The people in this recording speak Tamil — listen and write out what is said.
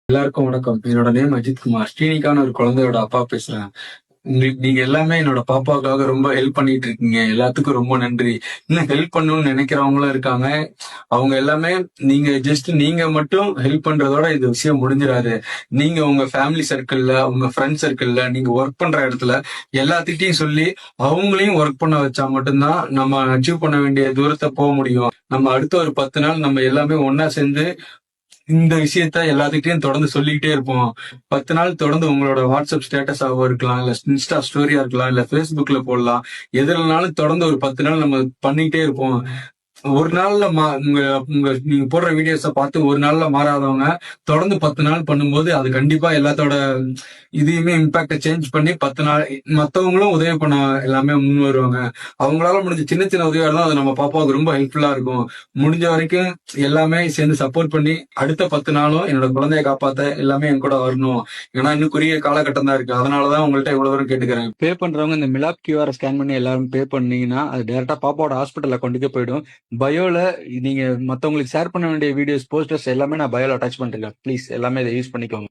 எல்லாருக்கும் வணக்கம். என்னோட நேம் அஜித் குமார். ஸ்ரீனிகான்னு ஒரு குழந்தையோட அப்பா பேசுறேன். உங்களுக்கு நீங்க எல்லாமே என்னோட பாப்பாவுக்காக ரொம்ப ஹெல்ப் பண்ணிட்டு இருக்கீங்க. எல்லாத்துக்கும் ரொம்ப நன்றி. இன்னும் ஹெல்ப் பண்ணணும்னு நினைக்கிறவங்களும் இருக்காங்க. அவங்க எல்லாமே நீங்க மட்டும் ஹெல்ப் பண்றதோட இந்த விஷயம் முடிஞ்சிடாது. நீங்க உங்க ஃபேமிலி சர்க்கிள்ல, உங்க ஃப்ரெண்ட் சர்க்கிள்ல, நீங்க ஒர்க் பண்ற இடத்துல எல்லாத்துக்கிட்டையும் சொல்லி அவங்களையும் ஒர்க் பண்ண வச்சா மட்டும்தான் நம்ம அச்சீவ் பண்ண வேண்டிய தூரத்தை போக முடியும். நம்ம அடுத்த ஒரு 10 நாள் நம்ம எல்லாமே ஒன்னா சேர்ந்து இந்த விஷயத்த எல்லாத்துக்கிட்டையும் தொடர்ந்து சொல்லிக்கிட்டே இருப்போம். 10 நாள் தொடர்ந்து உங்களோட வாட்ஸ்அப் ஸ்டேட்டஸாவோ இருக்கலாம், இல்ல இன்ஸ்டா ஸ்டோரியா இருக்கலாம், இல்ல Facebookல போடலாம். எதுலனாலும் தொடர்ந்து ஒரு 10 நாள் நம்ம பண்ணிக்கிட்டே இருப்போம். ஒரு நாள்ல உங்க உங்க நீங்க போடுற வீடியோஸ பார்த்து ஒரு நாள்ல மாறாதவங்க தொடர்ந்து 10 நாள் பண்ணும்போது அது கண்டிப்பா எல்லாத்தோட இதையுமே இம்பாக்ட சேஞ்ச் பண்ணி 10 நாள் மத்தவங்களும் உதவி பண்ண எல்லாமே முன் வருவாங்க. அவங்களால முடிஞ்ச சின்ன சின்ன உதவியா இருந்தா அது நம்ம பாப்பாவுக்கு ரொம்ப ஹெல்ப்ஃபுல்லா இருக்கும். முடிஞ்ச வரைக்கும் எல்லாமே சேர்ந்து சப்போர்ட் பண்ணி அடுத்த 10 நாளும் என்னோட குழந்தைய காப்பாத்த எல்லாமே என் கூட வரணும். ஏன்னா இன்னும் குறுகிய காலகட்டம் தான் இருக்கு. அதனாலதான் உங்கள்ட்ட இவ்வளவு தூரம் கேட்டுக்கிறேன். பே பண்றவங்க இந்த மிலாப் கியூஆர் ஸ்கேன் பண்ணி எல்லாரும் பே பண்ணீங்கன்னா அது டைரக்டா பாப்பாவோட ஹாஸ்பிட்டல்ல கொண்டு போயிடும். பயோல நீங்க மத்தவங்களுக்கு ஷேர் பண்ண வேண்டிய வீடியோஸ், போஸ்டர்ஸ் எல்லாமே நான் பயோல அட்டாச் பண்ணிருக்கேன். ப்ளீஸ் எல்லாமே இதை யூஸ் பண்ணிக்கோங்க.